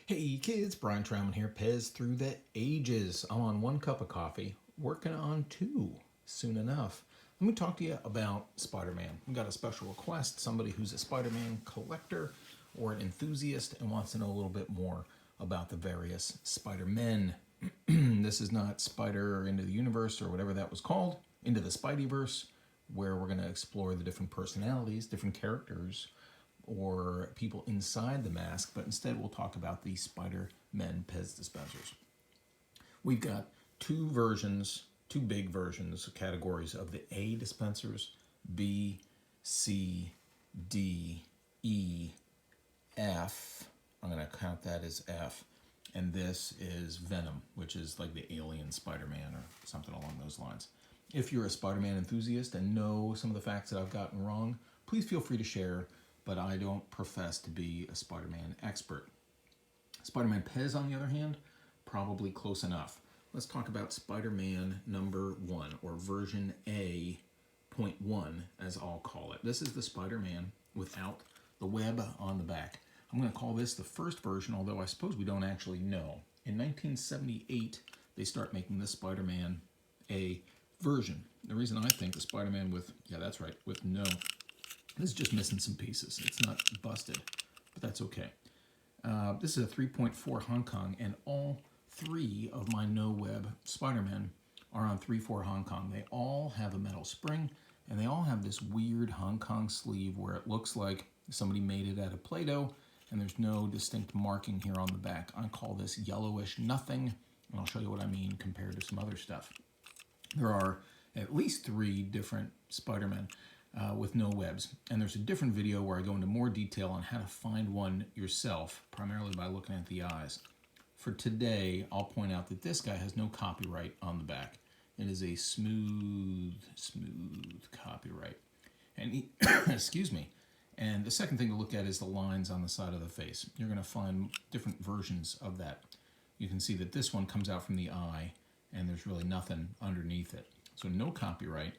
Hey kids, Brian Troutman here, Pez through the ages. I'm on 1 cup of coffee, working on 2 soon enough. Let me talk to you about Spider-Man. We've got a special request, somebody who's a Spider-Man collector or an enthusiast and wants to know a little bit more about the various Spider-Men. This is not Spider into the Universe or whatever that was called, into the Spideyverse, where we're going to explore the different personalities, different characters, or people inside the mask, but instead we'll talk about the Spider-Men Pez dispensers. We've got two big versions, categories of the A dispensers, B, C, D, E, F. I'm going to count that as F. And this is Venom, which is like the alien Spider-Man or something along those lines. If you're a Spider-Man enthusiast and know some of the facts that I've gotten wrong, please feel free to share, but I don't profess to be a Spider-Man expert. Spider-Man Pez, on the other hand, probably close enough. Let's talk about Spider-Man number 1, or version A.1, as I'll call it. This is the Spider-Man without the web on the back. I'm going to call this the first version, although I suppose we don't actually know. In 1978, they start making this Spider-Man A version. The reason I think the Spider-Man with, with no, this is just missing some pieces. It's not busted, but that's okay. This is a 3.4 Hong Kong, and all 3 of my no-web Spider-Men are on 3.4 Hong Kong. They all have a metal spring, and they all have this weird Hong Kong sleeve where it looks like somebody made it out of Play-Doh, and there's no distinct marking here on the back. I call this yellowish nothing, and I'll show you what I mean compared to some other stuff. There are at least 3 different Spider-Men with no webs, and there's a different video where I go into more detail on how to find one yourself, primarily by looking at the eyes. For today, I'll point out that this guy has no copyright on the back. It is a smooth copyright. And he, excuse me. And the second thing to look at is the lines on the side of the face. You're going to find different versions of that. You can see that this one comes out from the eye, and there's really nothing underneath it. So no copyright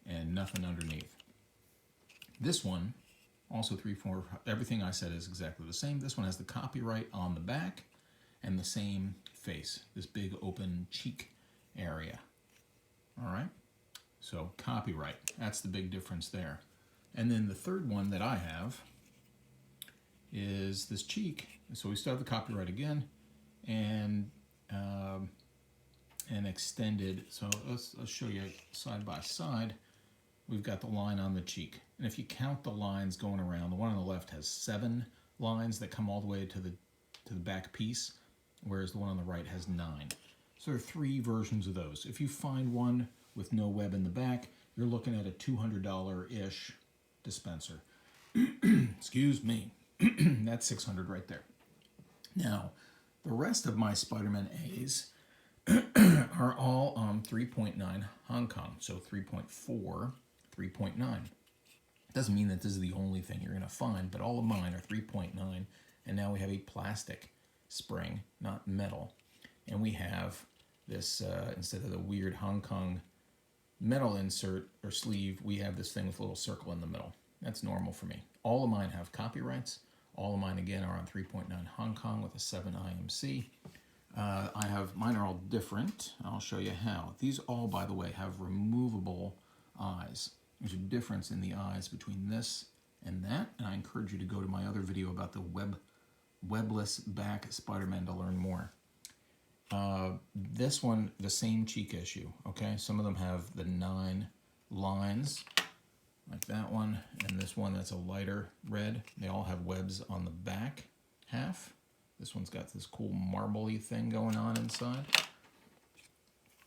and nothing underneath. This one, also 3.4, everything I said is exactly the same. This one has the copyright on the back and the same face, this big open cheek area. All right, so copyright, that's the big difference there. And then the third one that I have is this cheek. So we still have the copyright again, and extended. So let's show you side by side. We've got the line on the cheek, and if you count the lines going around, the one on the left has 7 lines that come all the way to the back piece, whereas the one on the right has 9. So there are 3 versions of those. If you find one with no web in the back, you're looking at a $200-ish dispenser. Excuse me. That's $600 right there. Now, the rest of my Spider-Man A's are all on 3.9 Hong Kong, so 3.4, 3.9. Doesn't mean that this is the only thing you're going to find, but all of mine are 3.9, and now we have a plastic spring, not metal, and we have this, instead of the weird Hong Kong metal insert or sleeve, we have this thing with a little circle in the middle. That's normal for me. All of mine have copyrights. All of mine, again, are on 3.9 Hong Kong with a 7 IMC. Mine are all different. I'll show you how. These all, by the way, have removable eyes. There's a difference in the eyes between this and that, and I encourage you to go to my other video about the webless back Spider-Man to learn more. This one, the same cheek issue, okay? Some of them have the 9 lines, like that one, and this one that's a lighter red. They all have webs on the back half. This one's got this cool marbly thing going on inside.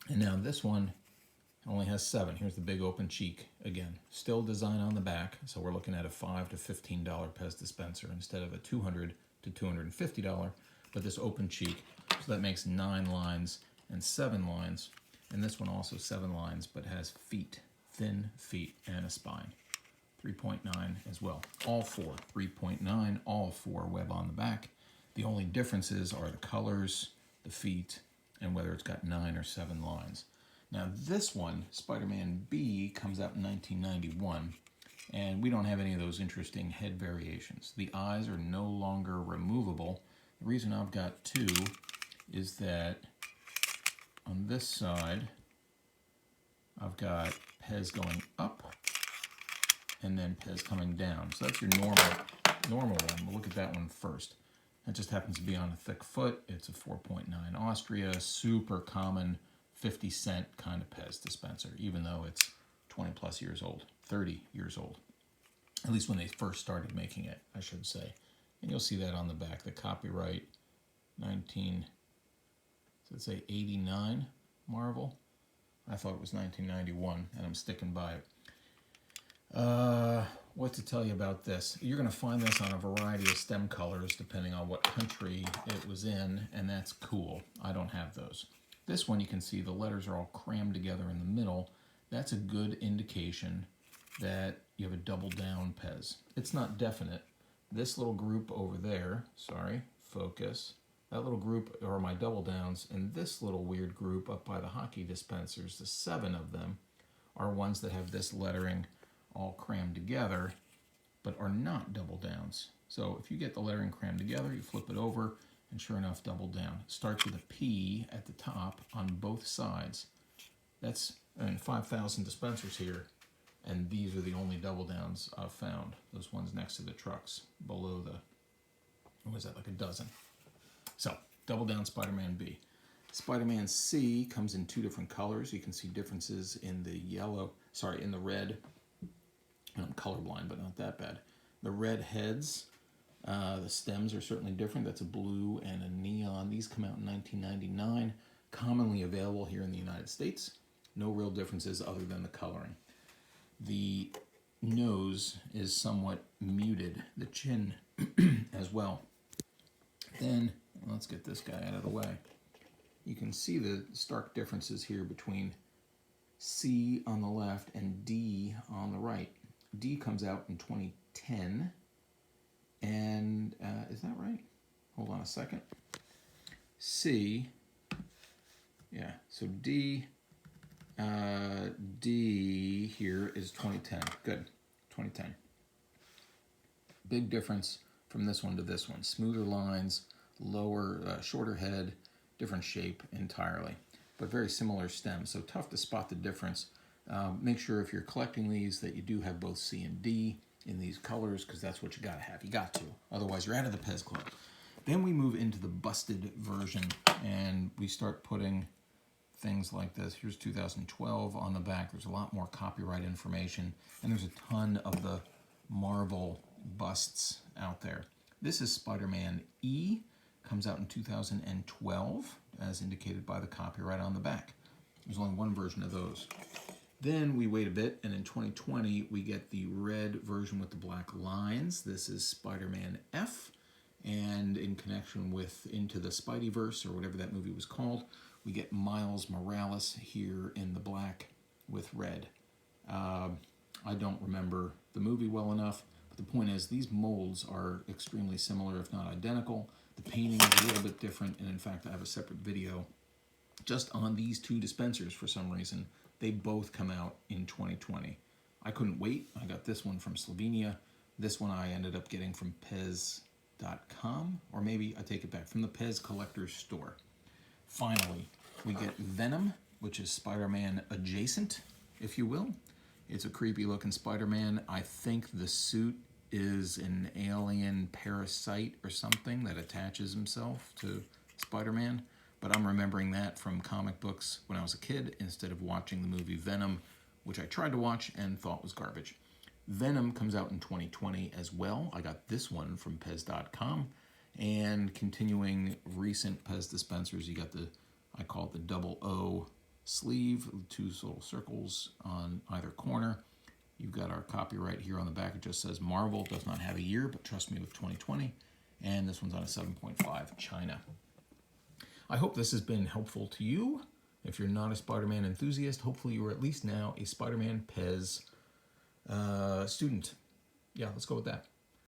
And now this one only has 7. Here's the big open cheek again. Still design on the back, so we're looking at a $5 to $15 Pez dispenser instead of a $200 to $250, but this open cheek, so that makes 9 lines and 7 lines. And this one also 7 lines, but has feet, thin feet, and a spine. 3.9 as well. All 4, 3.9, all 4 web on the back. The only differences are the colors, the feet, and whether it's got 9 or 7 lines. Now this one, Spider-Man B, comes out in 1991, and we don't have any of those interesting head variations. The eyes are no longer removable. The reason I've got two is that on this side, I've got Pez going up and then Pez coming down. So that's your normal one. We'll look at that one first. That just happens to be on a thick foot. It's a 4.9 Austria, super common 50-cent kind of Pez dispenser, even though it's 20 plus years old, 30 years old. At least when they first started making it, I should say. And you'll see that on the back, the copyright 89 Marvel. I thought it was 1991, and I'm sticking by it. What to tell you about this? You're going to find this on a variety of stem colors depending on what country it was in, and that's cool. I don't have those. This one, you can see the letters are all crammed together in the middle. That's a good indication that you have a double down Pez. It's not definite. This little group over there, sorry, focus, that little group are my double downs, and this little weird group up by the hockey dispensers, the 7 of them, are ones that have this lettering all crammed together, but are not double downs. So if you get the lettering crammed together, you flip it over, and sure enough, double down. It starts with a P at the top on both sides. That's 5,000 dispensers here, and these are the only double downs I've found. Those ones next to the trucks, below the, what was that, like a dozen. So, double down Spider-Man B. Spider-Man C comes in 2 different colors. You can see differences in the in the red. I'm colorblind, but not that bad. The red heads, the stems are certainly different. That's a blue and a neon. These come out in 1999. Commonly available here in the United States. No real differences other than the coloring. The nose is somewhat muted. The chin as well. Then, let's get this guy out of the way. You can see the stark differences here between C on the left and D on the right. D comes out in 2010, and is that right? Hold on a second. C, yeah, so D here is 2010. Good, 2010. Big difference from this one to this one. Smoother lines, lower, shorter head, different shape entirely, but very similar stems. So tough to spot the difference. Make sure if you're collecting these that you do have both C and D in these colors, because that's what you gotta have. You got to. Otherwise, you're out of the Pez Club. Then we move into the busted version, and we start putting things like this. Here's 2012 on the back. There's a lot more copyright information, and there's a ton of the Marvel busts out there. This is Spider-Man E. Comes out in 2012, as indicated by the copyright on the back. There's only one version of those. Then we wait a bit, and in 2020, we get the red version with the black lines. This is Spider-Man F, and in connection with Into the Spideyverse, or whatever that movie was called, we get Miles Morales here in the black with red. I don't remember the movie well enough, but the point is these molds are extremely similar, if not identical. The painting is a little bit different, and in fact, I have a separate video just on these 2 dispensers for some reason. They both come out in 2020. I couldn't wait. I got this one from Slovenia. This one I ended up getting from Pez.com, or maybe I take it back, from the Pez Collector's Store. Finally, we get Venom, which is Spider-Man adjacent, if you will. It's a creepy looking Spider-Man. I think the suit is an alien parasite or something that attaches himself to Spider-Man. But I'm remembering that from comic books when I was a kid instead of watching the movie Venom, which I tried to watch and thought was garbage. Venom comes out in 2020 as well. I got this one from Pez.com. And continuing recent Pez dispensers, you got the, I call it the double O sleeve, 2 little circles on either corner. You've got our copyright here on the back. It just says Marvel. Does not have a year, but trust me with 2020. And this one's on a 7.5 China. I hope this has been helpful to you. If you're not a Spider-Man enthusiast, hopefully you are at least now a Spider-Man Pez student. Yeah, let's go with that.